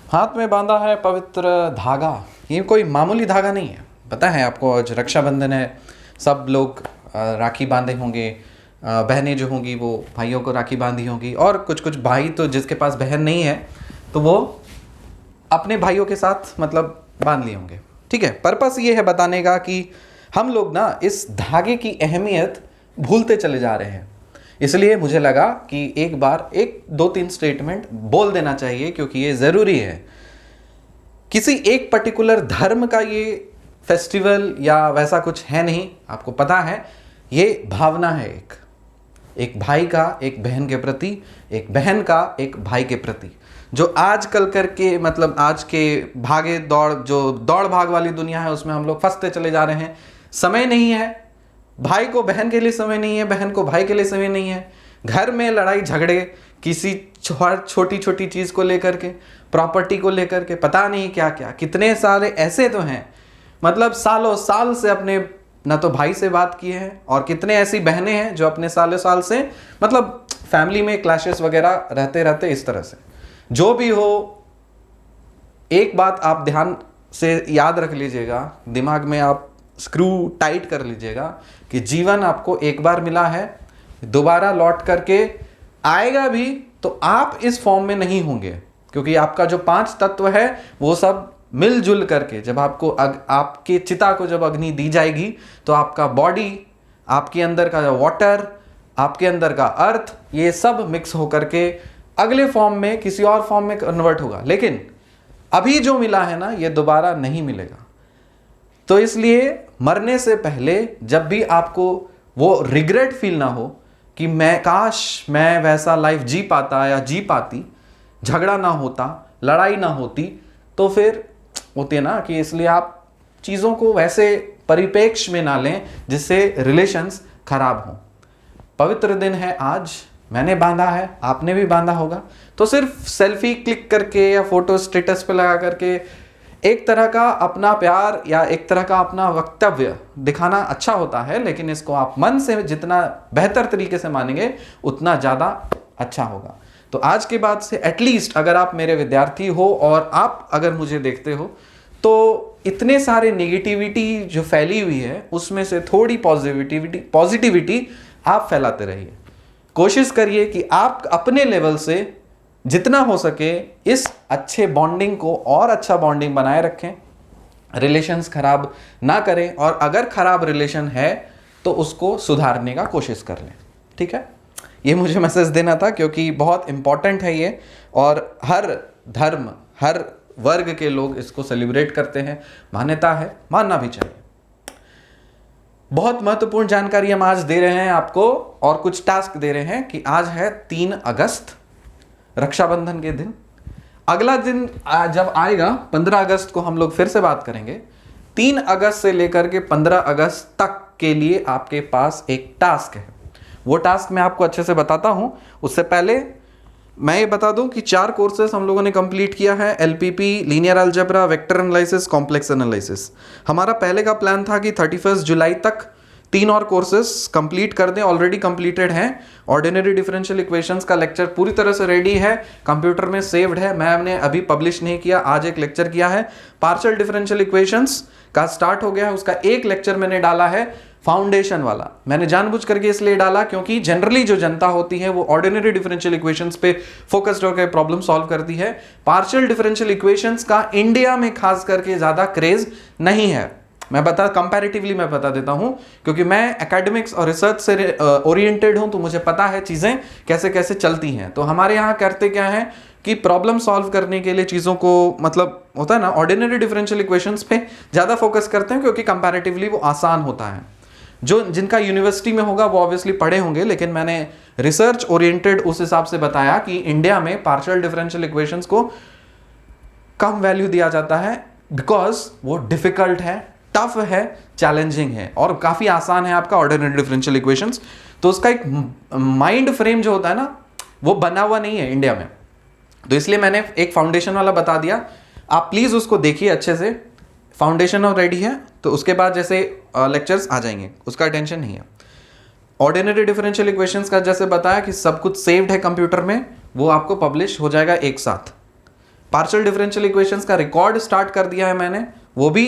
हाथ में बांधा है पवित्र धागा। ये कोई मामूली धागा नहीं है। पता है आपको, आज रक्षाबंधन है, सब लोग राखी बांधे होंगे। बहनें जो होंगी वो भाइयों को राखी बांधी होंगी, और कुछ कुछ भाई तो जिसके पास बहन नहीं है तो वो अपने भाइयों के साथ मतलब बांध लिए होंगे। ठीक है, पर्पस ये है बताने का कि हम लोग ना इस धागे की अहमियत भूलते चले जा रहे हैं। इसलिए मुझे लगा कि एक बार एक दो तीन स्टेटमेंट बोल देना चाहिए, क्योंकि ये ज़रूरी है। किसी एक पर्टिकुलर धर्म का ये फेस्टिवल या वैसा कुछ है नहीं, आपको पता है। ये भावना है एक भाई का एक बहन के प्रति, एक बहन का एक भाई के प्रति। जो आजकल करके मतलब आज के भागे दौड़, जो दौड़ भाग वाली दुनिया है, उसमें हम लोग फंसते चले जा रहे हैं। समय नहीं है, भाई को बहन के लिए समय नहीं है, बहन को भाई के लिए समय नहीं है। घर में लड़ाई झगड़े किसी छोटी छोटी चीज़ को लेकर के, प्रॉपर्टी को लेकर के, पता नहीं क्या क्या। कितने सारे ऐसे तो हैं मतलब सालों साल से अपने ना तो भाई से बात किए हैं, और कितने ऐसी बहनें हैं जो अपने सालों साल से मतलब फैमिली में क्लैशेस वगैरह रहते रहते इस तरह से। जो भी हो, एक बात आप ध्यान से याद रख लीजिएगा, दिमाग में आप स्क्रू टाइट कर लीजिएगा कि जीवन आपको एक बार मिला है, दोबारा लौट करके आएगा भी तो आप इस फॉर्म में नहीं होंगे। क्योंकि आपका जो 5 तत्व है वो सब मिलजुल करके जब आपको आपके चिता को जब अग्नि दी जाएगी तो आपका बॉडी, आपके अंदर का वाटर, आपके अंदर का अर्थ, ये सब मिक्स होकर के अगले फॉर्म में किसी और फॉर्म में कन्वर्ट होगा। लेकिन अभी जो मिला है ना, ये दोबारा नहीं मिलेगा। तो इसलिए मरने से पहले जब भी आपको वो रिग्रेट फील ना हो कि मैं काश मैं वैसा लाइफ जी पाता या जी पाती, झगड़ा ना होता, लड़ाई ना होती, तो फिर होती है ना कि इसलिए आप चीज़ों को वैसे परिप्रेक्ष्य में ना लें जिससे रिलेशंस खराब हों। पवित्र दिन है आज, मैंने बांधा है, आपने भी बांधा होगा। तो सिर्फ सेल्फी क्लिक करके या फोटो स्टेटस पे लगा करके एक तरह का अपना प्यार या एक तरह का अपना वक्तव्य दिखाना अच्छा होता है, लेकिन इसको आप मन से जितना बेहतर तरीके से मानेंगे उतना ज़्यादा अच्छा होगा। तो आज के बाद से एटलीस्ट अगर आप मेरे विद्यार्थी हो और आप अगर मुझे देखते हो, तो इतने सारे नेगेटिविटी जो फैली हुई है उसमें से थोड़ी पॉजिटिविटी आप फैलाते रहिए। कोशिश करिए कि आप अपने लेवल से जितना हो सके इस अच्छे बॉन्डिंग को और अच्छा बॉन्डिंग बनाए रखें, रिलेशंस खराब ना करें, और अगर खराब रिलेशन है तो उसको सुधारने का कोशिश कर लें। ठीक है, ये मुझे मैसेज देना था क्योंकि बहुत इंपॉर्टेंट है ये, और हर धर्म, हर वर्ग के लोग इसको सेलिब्रेट करते हैं, मान्यता है, मानना भी चाहिए। बहुत महत्वपूर्ण जानकारी हम आज दे रहे हैं आपको, और कुछ टास्क दे रहे हैं कि आज है 3 अगस्त, रक्षाबंधन के दिन। अगला दिन जब आएगा 15 अगस्त को हम लोग फिर से बात करेंगे। 3 अगस्त से लेकर के 15 अगस्त तक के लिए आपके पास एक टास्क है। वो टास्क मैं आपको अच्छे से बताता हूं। उससे पहले मैं ये बता दूं कि 4 कोर्सेस हम लोगों ने कंप्लीट किया है, LPP, linear algebra, vector analysis, complex analysis. हमारा पहले का प्लान था कि 31 जुलाई तक 3 और कोर्सेस कंप्लीट कर दें, ऑलरेडी कंप्लीटेड हैं। ऑर्डिनरी डिफरेंशियल इक्वेशंस का लेक्चर पूरी तरह से रेडी है, कंप्यूटर में सेव्ड है, मैंने अभी पब्लिश नहीं किया, आज एक लेक्चर किया है। पार्शियल डिफरेंशियल इक्वेशंस का स्टार्ट हो गया है, उसका एक लेक्चर मैंने डाला है, फाउंडेशन वाला। मैंने जानबूझ करके इसलिए डाला क्योंकि जनरली जो जनता होती है वो ऑर्डिनरी डिफरेंशियल इक्वेशंस पे फोकस्ड होकर प्रॉब्लम सॉल्व करती है। पार्शियल डिफरेंशियल इक्वेशंस का इंडिया में खास करके ज्यादा क्रेज नहीं है। मैं कंपैरेटिवली मैं बता देता हूं, क्योंकि मैं एकेडमिक्स और रिसर्च से ओरिएंटेड हूं, तो मुझे पता है चीजें कैसे कैसे चलती हैं। तो हमारे यहाँ करते क्या है कि प्रॉब्लम सॉल्व करने के लिए चीज़ों को मतलब होता है ना, ऑर्डिनरी डिफरेंशियल इक्वेशंस पे ज़्यादा फोकस करते हैं क्योंकि कंपैरेटिवली वो आसान होता है। जो जिनका यूनिवर्सिटी में होगा वो ऑब्वियसली पढ़े होंगे, लेकिन मैंने रिसर्च ओरिएंटेड उस हिसाब से बताया कि इंडिया में पार्शियल डिफरेंशियल इक्वेशंस को कम वैल्यू दिया जाता है बिकॉज वो डिफिकल्ट है, टफ है, चैलेंजिंग है, और काफ़ी आसान है आपका ऑर्डिनरी डिफरेंशियल इक्वेशंस। तो उसका एक माइंड फ्रेम जो होता है ना, वो बना हुआ नहीं है इंडिया में। तो इसलिए मैंने एक फाउंडेशन वाला बता दिया, आप प्लीज़ उसको देखिए अच्छे से। फाउंडेशन और रेडी है तो उसके बाद जैसे लेक्चर्स आ जाएंगे, उसका टेंशन नहीं है। ऑर्डिनरी डिफरेंशियल इक्वेशंस का जैसे बताया कि सब कुछ सेव्ड है कंप्यूटर में, वो आपको पब्लिश हो जाएगा एक साथ। पार्शियल डिफरेंशियल इक्वेशंस का रिकॉर्ड स्टार्ट कर दिया है मैंने, वो भी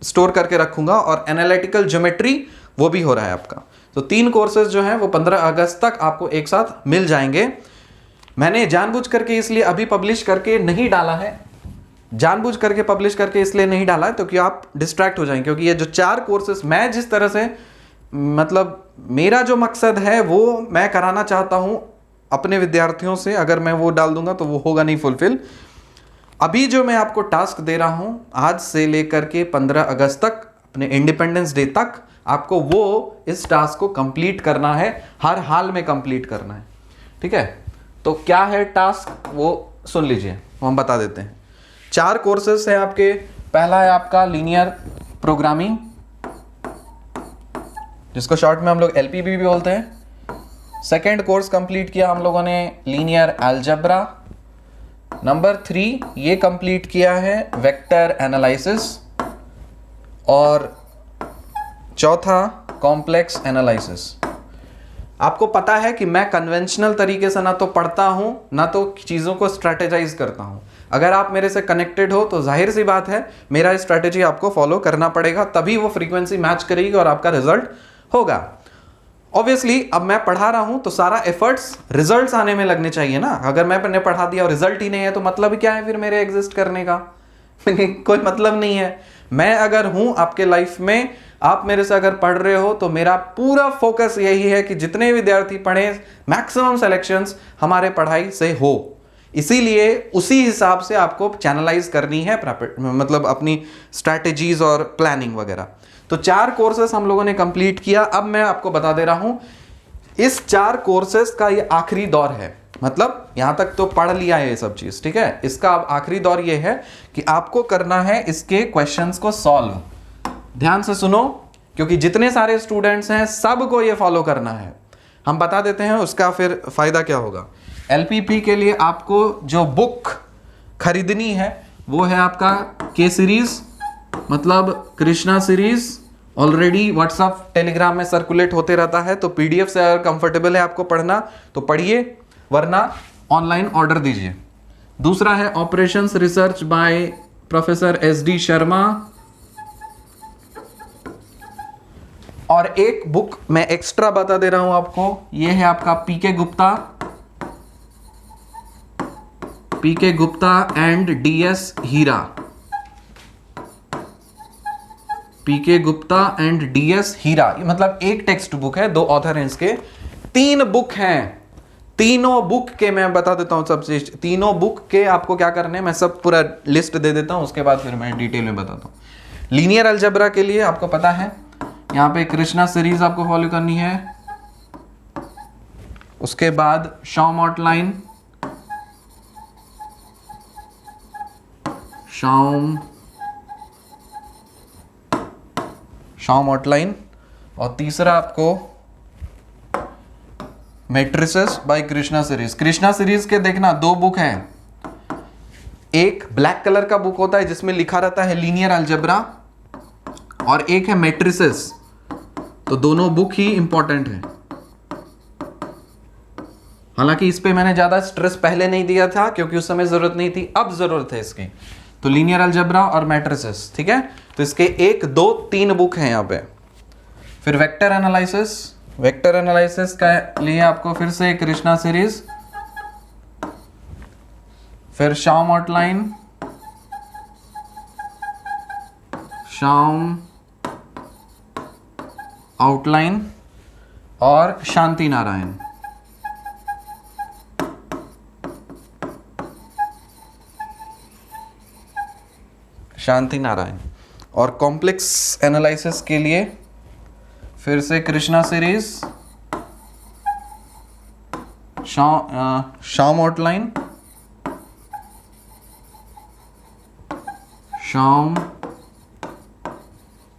स्टोर करके रखूंगा, और एनालिटिकल ज्योमेट्री वो भी हो रहा है आपका। तो 3 कोर्सेज जो हैं वो 15 अगस्त तक आपको एक साथ मिल जाएंगे। मैंने जानबूझ करके इसलिए अभी पब्लिश करके नहीं डाला है, जानबूझ करके पब्लिश करके इसलिए नहीं डाला है तो कि आप डिस्ट्रैक्ट हो जाएंगे, क्योंकि ये जो 4 कोर्सेज मैं जिस तरह से, मतलब मेरा जो मकसद है वो मैं कराना चाहता हूं अपने विद्यार्थियों से, अगर मैं वो डाल दूंगा तो वो होगा नहीं फुलफिल। अभी जो मैं आपको टास्क दे रहा हूं, आज से लेकर के 15 अगस्त तक, अपने इंडिपेंडेंस डे तक, आपको वो इस टास्क को कंप्लीट करना है, हर हाल में कंप्लीट करना है, ठीक है। तो क्या है टास्क वो सुन लीजिए, वो हम बता देते हैं। 4 कोर्सेस हैं आपके। पहला है आपका लीनियर प्रोग्रामिंग, जिसको शॉर्ट में हम लोग एलपीबी भी बोलते हैं। सेकेंड कोर्स कंप्लीट किया हम लोगों ने लीनियर अलजेब्रा। नंबर 3 ये कंप्लीट किया है वेक्टर एनालिसिस, और चौथा कॉम्प्लेक्स एनालिसिस। आपको पता है कि मैं कन्वेंशनल तरीके से ना तो पढ़ता हूं ना तो चीज़ों को स्ट्रैटेजाइज करता हूं। अगर आप मेरे से कनेक्टेड हो तो जाहिर सी बात है मेरा स्ट्रैटेजी आपको फॉलो करना पड़ेगा, तभी वो फ्रीक्वेंसी मैच करेगी और आपका रिजल्ट होगा। ऑब्वियसली अब मैं पढ़ा रहा हूं तो सारा एफर्ट्स रिजल्ट्स आने में लगने चाहिए ना। अगर मैंने पढ़ा दिया और रिजल्ट ही नहीं है तो मतलब क्या है फिर मेरे एग्जिस्ट करने का? कोई मतलब नहीं है। मैं अगर हूं आपके लाइफ में, आप मेरे से अगर पढ़ रहे हो तो मेरा पूरा फोकस यही है कि जितने विद्यार्थी पढ़ें मैक्सिमम सिलेक्शंस हमारे पढ़ाई से हो। इसीलिए उसी हिसाब से आपको चैनलाइज करनी है, मतलब अपनी स्ट्रैटेजीज और प्लानिंग वगैरह। तो 4 कोर्सेस हम लोगों ने कंप्लीट किया। अब मैं आपको बता दे रहा हूं इस 4 कोर्सेस का ये आखिरी दौर है, मतलब यहां तक तो पढ़ लिया है ये सब चीज, ठीक है। इसका अब आखिरी दौर ये है कि आपको करना है इसके क्वेश्चंस को सॉल्व। ध्यान से सुनो, क्योंकि जितने सारे स्टूडेंट्स हैं सबको ये फॉलो करना है। हम बता देते हैं उसका फिर फायदा क्या होगा। एलपीपी के लिए आपको जो बुक खरीदनी है वो है आपका के सीरीज, मतलब Krishna series. Already WhatsApp Telegram में सर्कुलेट होते रहता है, तो पीडीएफ से अगर कंफर्टेबल है आपको पढ़ना तो पढ़िए, वरना ऑनलाइन ऑर्डर दीजिए। दूसरा है operations research by professor SD Sharma, और एक बुक मैं एक्स्ट्रा बता दे रहा हूं आपको, ये है आपका PK Gupta and DS Hira. PK Gupta and DS Hira, मतलब एक टेक्स्ट बुक है, 2 ऑथर हैं इसके, 3 बुक हैं। तीनों बुक के मैं बता देता हूं सबसे, तीनों बुक के आपको क्या करने हैं मैं सब पूरा लिस्ट दे देता हूं, उसके बाद फिर मैं डिटेल में बताता हूं। लीनियर अलजेब्रा के लिए आपको पता है यहाँ पे कृष्णा सीरीज आपको फॉलो करनी है, उसके बाद शॉम आउटलाइन, शॉम आउटलाइन, और तीसरा आपको matrices by Krishna series. Krishna series के देखना 2 बुक हैं, एक ब्लैक कलर का बुक होता है जिसमें लिखा रहता है लीनियर अलजेब्रा, और एक है मैट्रिसेस। तो दोनों बुक ही इंपॉर्टेंट है। हालांकि इस पे मैंने ज्यादा स्ट्रेस पहले नहीं दिया था क्योंकि उस समय जरूरत नहीं थी, अब जरूरत है इसकी। तो लीनियर अलजेब्रा और मैट्रिसेस, ठीक है। तो इसके 1, 2, 3 बुक हैं यहाँ पे। फिर वेक्टर एनालिसिस का लिए आपको फिर से कृष्णा सीरीज, फिर शॉम आउटलाइन और शांति नारायण। और कॉम्प्लेक्स एनालिसिस के लिए फिर से कृष्णा सीरीज, शॉम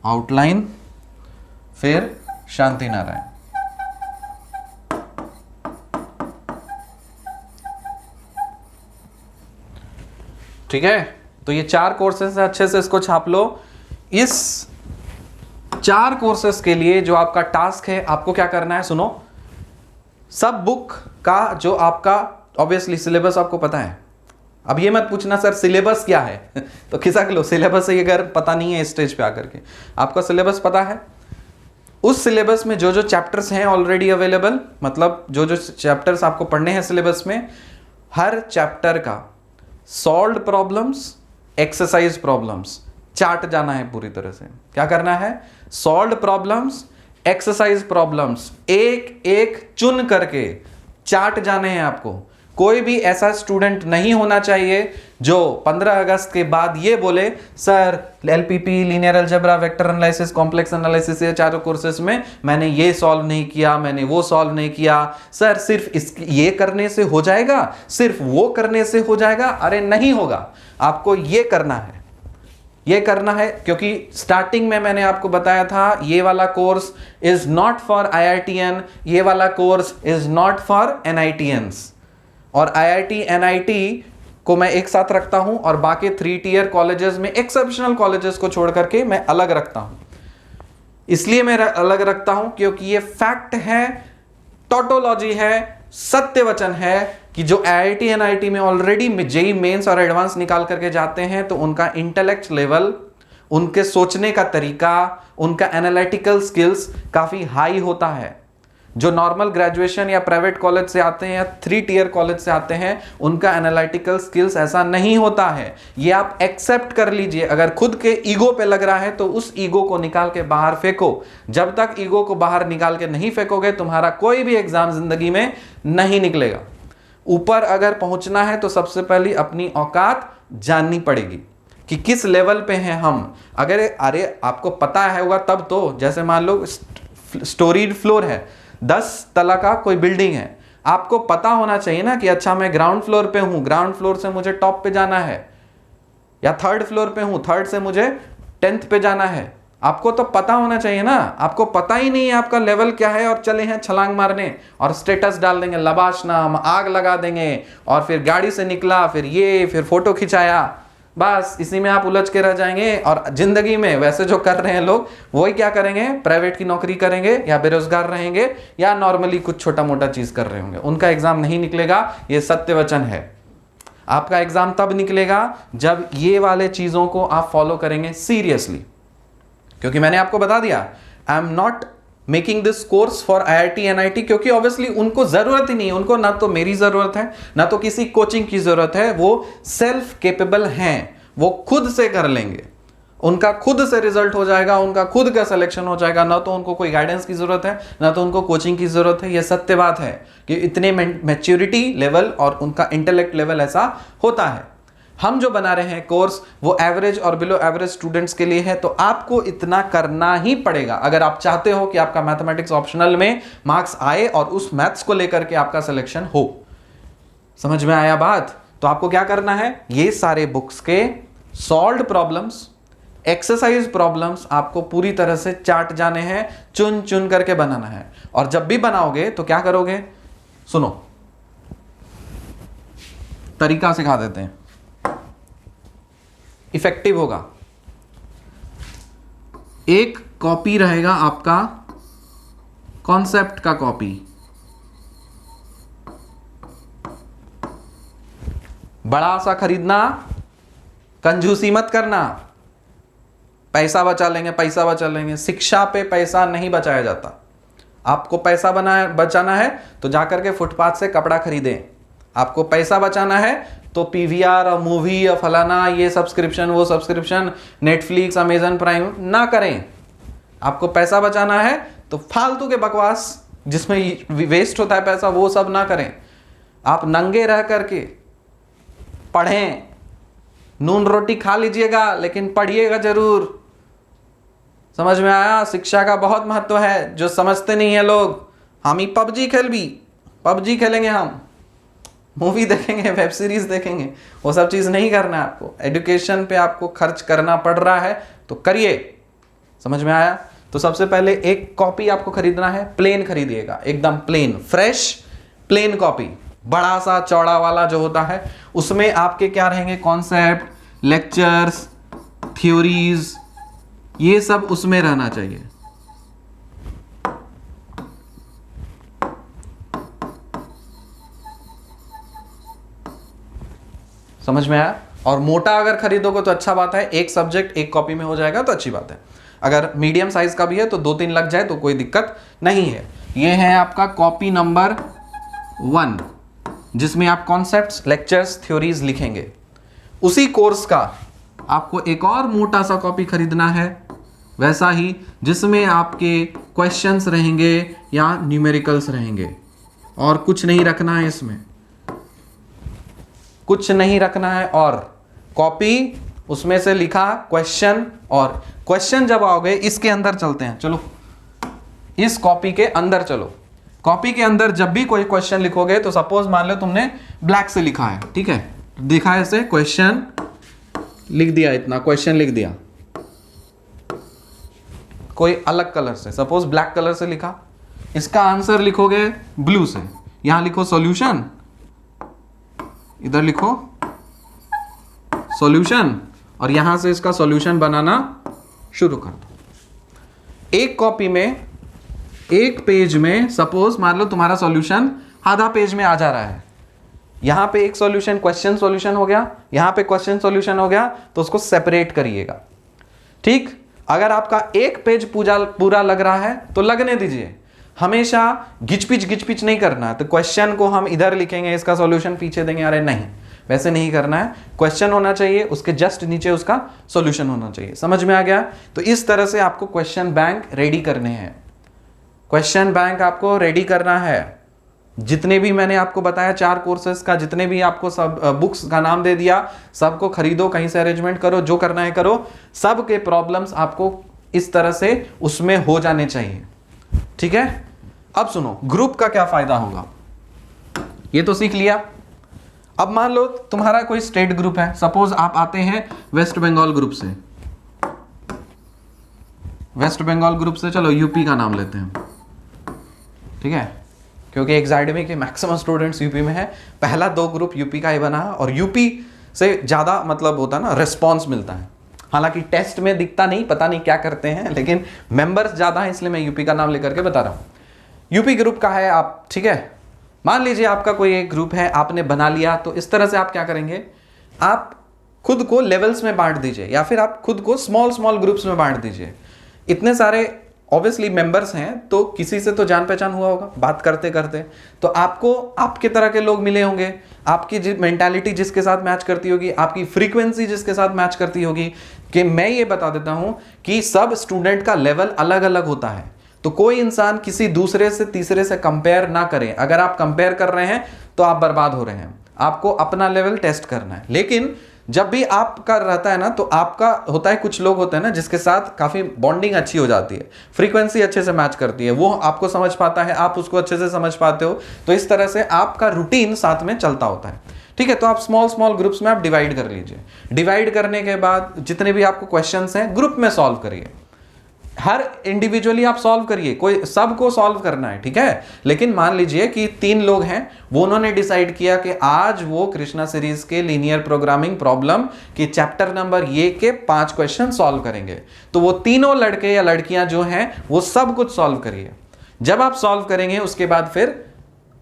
आउटलाइन, फिर शांति नारायण। ठीक है, तो ये 4 कोर्सेस है, अच्छे से इसको छाप लो। इस 4 कोर्सेस के लिए जो आपका टास्क है, आपको क्या करना है सुनो। सब बुक का जो आपका ऑब्वियसली सिलेबस आपको पता है, अब ये मत पूछना सर सिलेबस क्या है तो खिसक लो, सिलेबस ही अगर पता नहीं है इस स्टेज पे आकर के। आपका सिलेबस पता है, उस सिलेबस में जो जो चैप्टर्स हैं ऑलरेडी अवेलेबल, मतलब जो जो चैप्टर्स आपको पढ़ने हैं सिलेबस में, हर चैप्टर का solved problems, exercise problems chart जाना है पूरी तरह से। क्या करना है? सॉल्व्ड प्रॉब्लम्स, एक्सरसाइज प्रॉब्लम्स एक एक चुन करके चार्ट जाने हैं आपको। कोई भी ऐसा स्टूडेंट नहीं होना चाहिए जो 15 अगस्त के बाद ये बोले sir LPP, linear algebra, vector analysis, complex analysis, ये चारों कोर्सेज में मैंने ये सॉल्व नहीं किया, मैंने वो सॉल्व नहीं किया, सर सिर्फ इस ये करने से हो जाएगा, सिर्फ वो करने से हो जाएगा। अरे नहीं होगा, आपको ये करना है, ये करना है। क्योंकि स्टार्टिंग में मैंने आपको बताया था ये वाला course is not for IITian, ये वाला course is not for NITians। और IIT NIT को मैं एक साथ रखता हूं और बाकी 3 टियर कॉलेजेस में एक्सेप्शनल कॉलेजेस को छोड़ करके मैं अलग रखता हूं। इसलिए मैं अलग रखता हूं क्योंकि ये फैक्ट है, टोटोलॉजी है, सत्य वचन है कि जो IIT NIT में ऑलरेडी जेई मेंस और एडवांस निकाल करके जाते हैं तो उनका इंटेलेक्ट लेवल, उनके सोचने का तरीका, उनका एनालिटिकल स्किल्स काफी हाई होता है। जो नॉर्मल ग्रेजुएशन या प्राइवेट कॉलेज से आते हैं या 3 टियर कॉलेज से आते हैं उनका एनालिटिकल स्किल्स ऐसा नहीं होता है। ये आप एक्सेप्ट कर लीजिए। अगर खुद के ईगो पे लग रहा है तो उस ईगो को निकाल के बाहर फेंको। जब तक ईगो को बाहर निकाल के नहीं फेंकोगे तुम्हारा कोई भी एग्जाम जिंदगी में नहीं निकलेगा। ऊपर अगर पहुंचना है तो सबसे पहले अपनी औकात जाननी पड़ेगी कि किस लेवल पे हैं हम। अरे आपको पता है होगा तब तो, जैसे मान लो स्टोरीड फ्लोर है, 10 तला का कोई बिल्डिंग है, आपको पता होना चाहिए ना कि अच्छा मैं ग्राउंड फ्लोर पे हूं, ग्राउंड फ्लोर से मुझे टॉप पे जाना है, या थर्ड फ्लोर पे हूं, थर्ड से मुझे 10th पे जाना है। आपको तो पता होना चाहिए ना। आपको पता ही नहीं है आपका लेवल क्या है और चले हैं छलांग मारने और स्टेटस डाल देंगे, लबाश नाम, आग लगा देंगे और फिर गाड़ी से निकला, फिर फोटो खिंचाया, बस इसी में आप उलझ के रह जाएंगे। और जिंदगी में वैसे जो कर रहे हैं लोग वही क्या करेंगे, प्राइवेट की नौकरी करेंगे या बेरोजगार रहेंगे या नॉर्मली कुछ छोटा मोटा चीज कर रहे होंगे। उनका एग्जाम नहीं निकलेगा, ये सत्य वचन है। आपका एग्जाम तब निकलेगा जब ये वाले चीजों को आप फॉलो करेंगे सीरियसली। क्योंकि मैंने आपको बता दिया I am not making this course for IIT NIT, क्योंकि ऑब्वियसली उनको जरूरत ही नहीं है। उनको ना तो मेरी जरूरत है ना तो किसी कोचिंग की जरूरत है। वो सेल्फ केपेबल हैं, वो खुद से कर लेंगे, उनका खुद से रिजल्ट हो जाएगा, उनका खुद का सिलेक्शन हो जाएगा। ना तो उनको कोई गाइडेंस की जरूरत है ना तो उनको कोचिंग की जरूरत है। यह सत्य बात है कि इतने मैच्योरिटी लेवल और उनका इंटेलेक्ट लेवल ऐसा होता है। हम जो बना रहे हैं कोर्स वो एवरेज और बिलो एवरेज स्टूडेंट्स के लिए है, तो आपको इतना करना ही पड़ेगा अगर आप चाहते हो कि आपका मैथमेटिक्स ऑप्शनल में मार्क्स आए और उस मैथ्स को लेकर के आपका सिलेक्शन हो। समझ में आया बात? तो आपको क्या करना है, ये सारे बुक्स के सॉल्व्ड प्रॉब्लम्स, एक्सरसाइज प्रॉब्लम्स आपको पूरी तरह से चार्ट जाने हैं, चुन चुन करके बनाना है। और जब भी बनाओगे तो क्या करोगे, सुनो तरीका सिखा देते हैं, इफेक्टिव होगा। एक कॉपी रहेगा आपका कॉन्सेप्ट का कॉपी, बड़ा सा खरीदना, कंजूसी मत करना। पैसा बचा लेंगे, पैसा बचा लेंगे, शिक्षा पे पैसा नहीं बचाया जाता। आपको पैसा बचाना है तो जाकर के फुटपाथ से कपड़ा खरीदें। आपको पैसा बचाना है तो PVR और मूवी और फलाना ये सब्सक्रिप्शन वो सब्सक्रिप्शन, नेटफ्लिक्स, अमेजन प्राइम ना करें। आपको पैसा बचाना है तो फालतू के बकवास जिसमें वेस्ट होता है पैसा वो सब ना करें। आप नंगे रह करके पढ़ें, नून रोटी खा लीजिएगा लेकिन पढ़िएगा जरूर। समझ में आया? शिक्षा का बहुत महत्व है, जो समझते नहीं है लोग। हम ही पबजी खेलेंगे, हम मूवी देखेंगे, वेब सीरीज देखेंगे, वो सब चीज नहीं करना है आपको। एजुकेशन पे आपको खर्च करना पड़ रहा है तो करिए। समझ में आया? तो सबसे पहले एक कॉपी आपको खरीदना है, प्लेन खरीदिएगा, एकदम प्लेन, फ्रेश प्लेन कॉपी। बड़ा सा चौड़ा वाला जो होता है उसमें आपके क्या रहेंगे, कॉन्सेप्ट, लेक्चर्स, थ्योरीज, ये सब उसमें रहना चाहिए। समझ में आया? और मोटा अगर खरीदोगे तो अच्छा बात है, एक सब्जेक्ट एक कॉपी में हो जाएगा तो अच्छी बात है। अगर मीडियम साइज का भी है तो 2-3 लग जाए तो कोई दिक्कत नहीं है। ये है आपका कॉपी नंबर 1, जिसमें आप कॉन्सेप्ट्स, लेक्चर्स, थ्योरीज लिखेंगे। उसी कोर्स का आपको एक और मोटा सा कॉपी खरीदना है, वैसा ही, जिसमें आपके क्वेश्चंस रहेंगे या न्यूमेरिकल्स रहेंगे, और कुछ नहीं रखना है इसमें, कुछ नहीं रखना है। और कॉपी उसमें से लिखा क्वेश्चन, और क्वेश्चन जब आओगे इसके अंदर चलते हैं, चलो इस कॉपी के अंदर चलो। कॉपी के अंदर जब भी कोई क्वेश्चन लिखोगे तो सपोज मान लो तुमने ब्लैक से लिखा है, ठीक है, दिखा है इसे, क्वेश्चन लिख दिया, इतना क्वेश्चन लिख दिया, कोई अलग कलर से, सपोज ब्लैक कलर से लिखा, इसका आंसर लिखोगे ब्लू से, यहां लिखो सॉल्यूशन, इधर लिखो सॉल्यूशन, और यहां से इसका सॉल्यूशन बनाना शुरू कर दो। एक कॉपी में, एक पेज में सपोज मान लो तुम्हारा सॉल्यूशन आधा पेज में आ जा रहा है, यहां पे एक सॉल्यूशन क्वेश्चन सॉल्यूशन हो गया, यहां पे क्वेश्चन सॉल्यूशन हो गया, तो उसको सेपरेट करिएगा, ठीक। अगर आपका एक पेज पूरा लग रहा है तो लगने दीजिए, हमेशा घिचपिच नहीं करना है। तो क्वेश्चन को हम इधर लिखेंगे, इसका सॉल्यूशन पीछे देंगे, अरे नहीं, वैसे नहीं करना है। क्वेश्चन होना चाहिए, उसके जस्ट नीचे उसका सॉल्यूशन होना चाहिए। समझ में आ गया? तो इस तरह से आपको क्वेश्चन बैंक रेडी करने हैं, क्वेश्चन बैंक आपको रेडी करना है। जितने भी मैंने आपको बताया 4 कोर्सेज का, जितने भी आपको सब बुक्स का नाम दे दिया, सबको खरीदो, कहीं से अरेंजमेंट करो, जो करना है करो। सब के प्रॉब्लम्स आपको इस तरह से उसमें हो जाने चाहिए, ठीक है। अब सुनो, ग्रुप का क्या फायदा होगा, ये तो सीख लिया। अब मान लो तुम्हारा कोई स्टेट ग्रुप है, सपोज आप आते हैं वेस्ट बंगाल ग्रुप से, वेस्ट बंगाल ग्रुप से, चलो यूपी का नाम लेते हैं, ठीक है, क्योंकि एग्जाइडमी के मैक्सिमम स्टूडेंट्स यूपी में है। पहला 2 ग्रुप यूपी का ही बना, और यूपी से ज़्यादा मतलब होता है ना, रिस्पॉन्स मिलता है। हालांकि टेस्ट में दिखता नहीं, पता नहीं क्या करते हैं, लेकिन मेंबर्स ज़्यादा हैं, इसलिए मैं यूपी का नाम लेकर के बता रहा हूँ। यूपी ग्रुप का है आप, ठीक है। मान लीजिए आपका कोई एक ग्रुप है, आपने बना लिया, तो इस तरह से आप क्या करेंगे, आप खुद को लेवल्स में बांट दीजिए, या फिर आप खुद को स्मॉल ग्रुप्स में बांट दीजिए। इतने सारे ऑब्वियसली मेंबर्स हैं, तो किसी से तो जान पहचान हुआ होगा बात करते करते, तो आपको आपके तरह के लोग मिले होंगे, आपकी मेंटालिटी जिसके साथ मैच करती होगी, आपकी फ्रीक्वेंसी जिसके साथ मैच करती होगी। कि मैं ये बता देता हूं कि सब स्टूडेंट का लेवल अलग अलग होता है, तो कोई इंसान किसी दूसरे से तीसरे से कंपेयर ना करें। अगर आप कंपेयर कर रहे हैं तो आप बर्बाद हो रहे हैं, आपको अपना लेवल टेस्ट करना है। लेकिन जब भी आपका रहता है ना, तो आपका होता है, कुछ लोग होते हैं ना जिसके साथ काफी बॉन्डिंग अच्छी हो जाती है, फ्रीक्वेंसी अच्छे से मैच करती है, वो आपको समझ पाता है, आप उसको अच्छे से समझ पाते हो, तो इस तरह से आपका रूटीन साथ में चलता होता है, ठीक है। तो आप स्मॉल ग्रुप्स में आप डिवाइड कर लीजिए। डिवाइड करने के बाद जितने भी आपको क्वेश्चंस हैं ग्रुप में सॉल्व करिए, हर इंडिविजुअली आप सॉल्व करिए, कोई सबको सॉल्व करना है, ठीक है। लेकिन मान लीजिए कि 3 लोग हैं, वो उन्होंने डिसाइड किया कि आज वो कृष्णा सीरीज के लीनियर प्रोग्रामिंग प्रॉब्लम के चैप्टर नंबर ये के 5 क्वेश्चन सॉल्व करेंगे। तो वो तीनों लड़के या लड़कियां जो हैं वो सब कुछ सॉल्व करिए। जब आप सॉल्व करेंगे उसके बाद फिर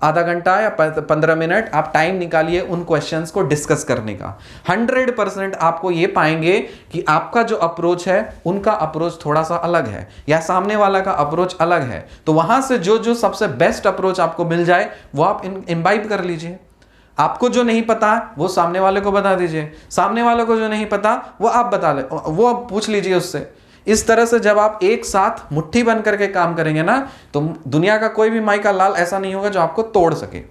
आधा घंटा या 15 मिनट आप टाइम निकालिए उन क्वेश्चंस को डिस्कस करने का। 100% आपको ये पाएंगे कि आपका जो अप्रोच है उनका अप्रोच थोड़ा सा अलग है, या सामने वाला का अप्रोच अलग है। तो वहां से जो सबसे बेस्ट अप्रोच आपको मिल जाए वो आप इम्बाइब कर लीजिए। आपको जो नहीं पता वो सामने वाले को बता दीजिए, सामने वाले को जो नहीं पता वो आप बता ले, वो आप पूछ लीजिए उससे। इस तरह से जब आप एक साथ मुट्ठी बन करके काम करेंगे ना, तो दुनिया का कोई भी माई का लाल ऐसा नहीं होगा जो आपको तोड़ सके।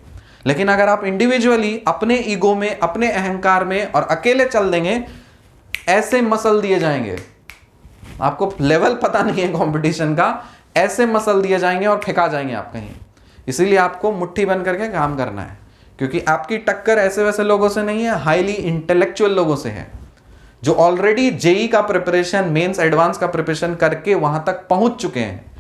लेकिन अगर आप इंडिविजुअली अपने ईगो में, अपने अहंकार में और अकेले चल देंगे, ऐसे मसल दिए जाएंगे, आपको लेवल पता नहीं है कंपटीशन का, ऐसे मसल दिए जाएंगे और फेंका जाएंगे आप कहीं। इसीलिए आपको मुट्ठी बन करके काम करना है, क्योंकि आपकी टक्कर ऐसे वैसे लोगों से नहीं है, हाईली इंटेलेक्चुअल लोगों से है, जो ऑलरेडी जेई का प्रिपरेशन, मेंस एडवांस का प्रिपरेशन करके वहां तक पहुंच चुके हैं।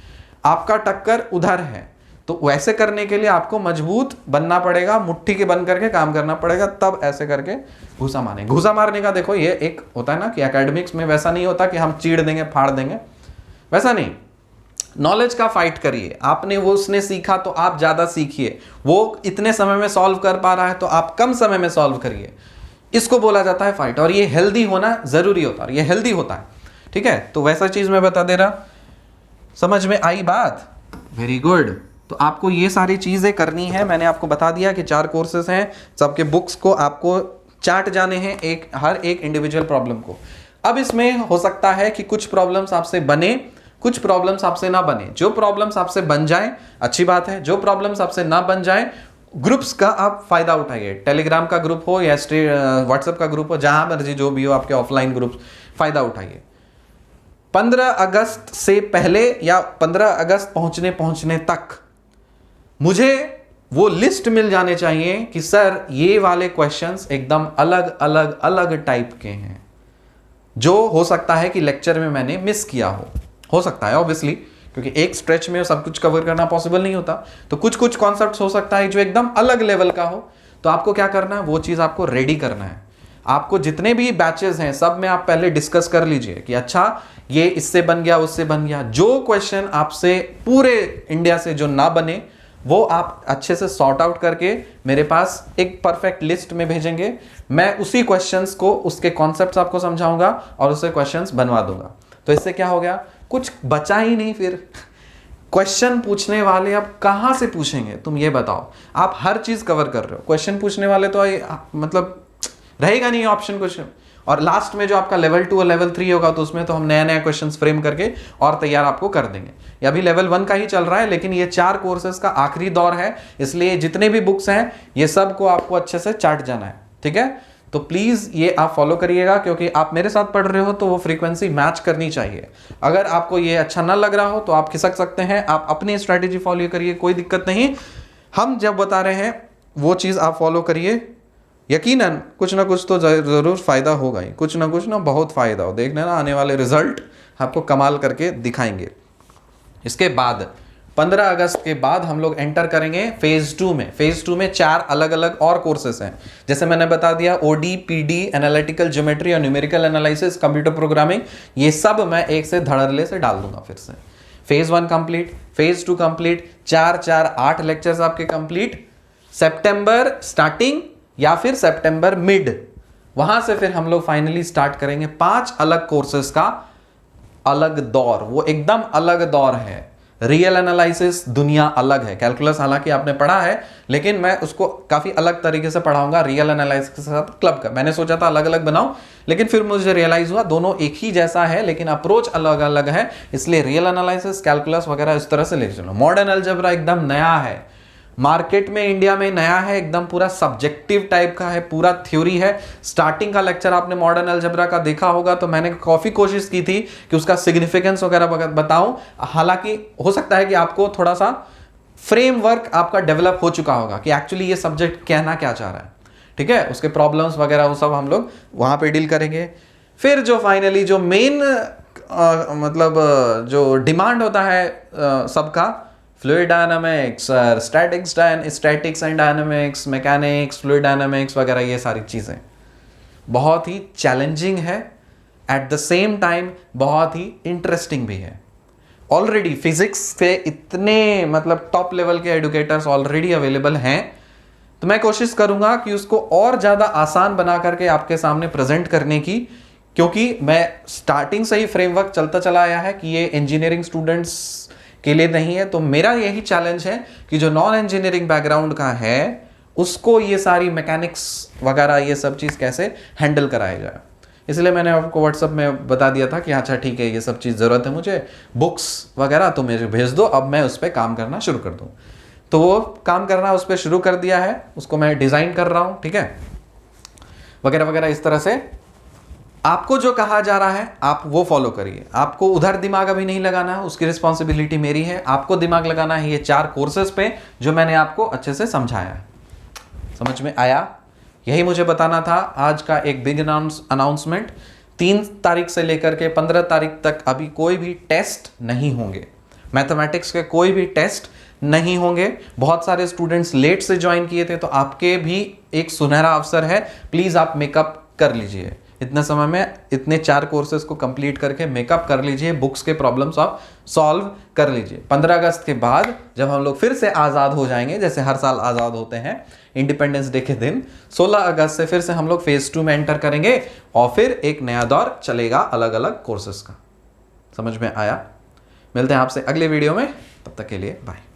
आपका टक्कर उधर है, तो वैसे करने के लिए आपको मजबूत बनना पड़ेगा, मुट्ठी के बन करके काम करना पड़ेगा, तब ऐसे करके घुसा मारेंगे। घुसा मारने का देखो ये एक होता है ना कि एकेडमिक्स में वैसा नहीं होता कि हम चीड़ देंगे, फाड़ देंगे, वैसा नहीं। नॉलेज का फाइट करिए, आपने वो उसने सीखा तो आप ज्यादा सीखिए, वो इतने समय में सॉल्व कर पा रहा है तो आप कम समय में सॉल्व करिए। इसको बोला जाता है फाइट। और ये हेल्दी होना जरूरी होता है, और ये हेल्दी होता है, ठीक है। तो वैसा चीज मैं बता दे रहा, समझ में आई बात? Very good. तो आपको ये सारी चीजें करनी है। मैंने आपको बता दिया कि 4 कोर्सेज हैं, सबके बुक्स को आपको चार्ट जाने हैं, हर एक इंडिविजुअल प्रॉब्लम को। अब इसमें हो सकता है कि कुछ प्रॉब्लम्स आपसे बने, कुछ प्रॉब्लम्स आपसे ना बने। जो प्रॉब्लम्स आपसे बन जाए अच्छी बात है, जो प्रॉब्लम्स आपसे ना बन जाए, ग्रुप्स का आप फायदा उठाइए। टेलीग्राम का ग्रुप हो या व्हाट्सएप का ग्रुप हो, जहां मर्जी जो भी हो आपके ऑफलाइन ग्रुप, फायदा उठाइए। 15 अगस्त से पहले या 15 अगस्त पहुंचने तक मुझे वो लिस्ट मिल जाने चाहिए कि सर ये वाले क्वेश्चंस एकदम अलग अलग अलग टाइप के हैं, जो हो सकता है कि लेक्चर में मैंने मिस किया हो सकता है ऑब्वियसली, क्योंकि एक स्ट्रेच में सब कुछ कवर करना पॉसिबल नहीं होता। तो कुछ कुछ कॉन्सेप्ट्स हो सकता है जो एकदम अलग लेवल का हो। तो आपको क्या करना है, वो चीज़ आपको रेडी करना है। आपको जितने भी बैचेस हैं सब में आप पहले डिस्कस कर लीजिए कि अच्छा ये इससे बन गया, उससे बन गया। जो क्वेश्चन आपसे पूरे इंडिया से जो ना बने, वो आप अच्छे से सॉर्ट आउट करके मेरे पास एक परफेक्ट लिस्ट में भेजेंगे। मैं उसी क्वेश्चंस को, उसके कॉन्सेप्ट्स आपको समझाऊंगा और उससे क्वेश्चंस बनवा दूंगा। तो इससे क्या हो गया, कुछ बचा ही नहीं। फिर क्वेश्चन पूछने वाले अब कहां से पूछेंगे, तुम ये बताओ। आप हर चीज कवर कर रहे हो, क्वेश्चन पूछने वाले तो मतलब रहेगा नहीं ऑप्शन क्वेश्चन। और लास्ट में जो आपका लेवल 2 और लेवल 3 होगा, तो उसमें तो हम नया नया क्वेश्चंस फ्रेम करके और तैयार आपको कर देंगे। ये अभी लेवल 1 का ही चल रहा है, लेकिन ये 4 कोर्सेज का आखिरी दौर है, इसलिए जितने भी बुक्स हैं ये सब को आपको अच्छे से चाट जाना है, ठीक है। तो प्लीज ये आप फॉलो करिएगा, क्योंकि आप मेरे साथ पढ़ रहे हो तो वो फ्रीक्वेंसी मैच करनी चाहिए। अगर आपको ये अच्छा ना लग रहा हो तो आप खिसक सकते हैं, आप अपनी स्ट्रैटेजी फॉलो करिए, कोई दिक्कत नहीं। हम जब बता रहे हैं वो चीज आप फॉलो करिए, यकीनन कुछ ना कुछ तो जरूर फायदा होगा ही, कुछ ना बहुत फायदा हो। देखना ना, आने वाले रिजल्ट आपको कमाल करके दिखाएंगे। इसके बाद 15 अगस्त के बाद हम लोग एंटर करेंगे फेज 2 में। फेज 2 में 4 अलग अलग और कोर्सेस हैं, जैसे मैंने बता दिया ओडी, पीडी, एनालिटिकल ज्योमेट्री और न्यूमेरिकल एनालिसिस, कंप्यूटर प्रोग्रामिंग, ये सब मैं एक से धड़ल्ले से डाल दूंगा। फिर से phase 1 complete, phase 2 complete, 8 lectures आपके कंप्लीट। सितंबर स्टार्टिंग या फिर सितंबर मिड, वहां से फिर हम लोग फाइनली स्टार्ट करेंगे 5 अलग कोर्सेस का अलग दौर। वो एकदम अलग दौर है। रियल एनालिसिस दुनिया अलग है, कैलकुलस हालांकि आपने पढ़ा है, लेकिन मैं उसको काफी अलग तरीके से पढ़ाऊंगा रियल एनालिसिस के साथ क्लब का। मैंने सोचा था अलग अलग बनाऊं, लेकिन फिर मुझे रियलाइज हुआ दोनों एक ही जैसा है, लेकिन अप्रोच अलग अलग है। इसलिए रियल एनालिसिस, कैलकुलस वगैरह इस तरह से लेके चलो। मॉडर्न अलजेब्रा एकदम नया है, मार्केट में इंडिया में नया है, एकदम पूरा सब्जेक्टिव टाइप का है, पूरा थ्योरी है। स्टार्टिंग का लेक्चर आपने मॉडर्न अलजेब्रा का देखा होगा, तो मैंने काफी कोशिश की थी कि उसका सिग्निफिकेंस वगैरह बताऊं। हालांकि हो सकता है कि आपको थोड़ा सा फ्रेमवर्क आपका डेवलप हो चुका होगा कि एक्चुअली ये सब्जेक्ट कहना क्या चाह रहा है, ठीक है। उसके प्रॉब्लम्स वगैरह वो सब हम लोग वहां पे डील करेंगे। फिर जो फाइनली जो मेन मतलब जो डिमांड होता है सबका, fluid dynamics, statics and dynamics, mechanics, fluid dynamics वगैरह, ये सारी चीज़ें बहुत ही चैलेंजिंग है, एट द सेम टाइम बहुत ही इंटरेस्टिंग भी है। ऑलरेडी फिजिक्स के इतने मतलब टॉप लेवल के एडुकेटर्स ऑलरेडी अवेलेबल हैं, तो मैं कोशिश करूंगा कि उसको और ज़्यादा आसान बना करके आपके सामने प्रेजेंट करने की, क्योंकि मैं स्टार्टिंग से ही फ्रेमवर्क चलता चला आया है कि ये इंजीनियरिंग स्टूडेंट्स के लिए नहीं है। तो मेरा यही चैलेंज है कि जो नॉन इंजीनियरिंग बैकग्राउंड का है उसको ये सारी मैकेनिक्स वगैरह ये सब चीज़ कैसे हैंडल कराया जाए। इसलिए मैंने आपको व्हाट्सएप में बता दिया था कि अच्छा ठीक है, ये सब चीज़ ज़रूरत है मुझे, बुक्स वगैरह तो मुझे भेज दो, अब मैं उस पर काम करना शुरू कर दूँ। तो वो काम करना उस पर शुरू कर दिया है, उसको मैं डिज़ाइन कर रहा हूँ, ठीक है, वगैरह वगैरह। इस तरह से आपको जो कहा जा रहा है आप वो फॉलो करिए। आपको उधर दिमाग अभी नहीं लगाना है, उसकी रिस्पॉन्सिबिलिटी मेरी है। आपको दिमाग लगाना है ये 4 कोर्सेज पे जो मैंने आपको अच्छे से समझाया है। समझ में आया? यही मुझे बताना था। आज का एक बिग अनाउंसमेंट, 3 तारीख से लेकर के 15 तारीख तक अभी कोई भी टेस्ट नहीं होंगे, मैथमेटिक्स के कोई भी टेस्ट नहीं होंगे। बहुत सारे स्टूडेंट्स लेट से ज्वाइन किए थे, तो आपके भी एक सुनहरा अवसर है, प्लीज आप मेकअप कर लीजिए। इतने समय में इतने 4 कोर्सेज को कंप्लीट करके मेकअप कर लीजिए, बुक्स के प्रॉब्लम्स आप सॉल्व कर लीजिए। 15 अगस्त के बाद जब हम लोग फिर से आज़ाद हो जाएंगे, जैसे हर साल आज़ाद होते हैं इंडिपेंडेंस डे के दिन, 16 अगस्त से फिर से हम लोग फेज 2 में एंटर करेंगे और फिर एक नया दौर चलेगा अलग अलग कोर्सेज का। समझ में आया? मिलते हैं आपसे अगले वीडियो में, तब तक के लिए बाय।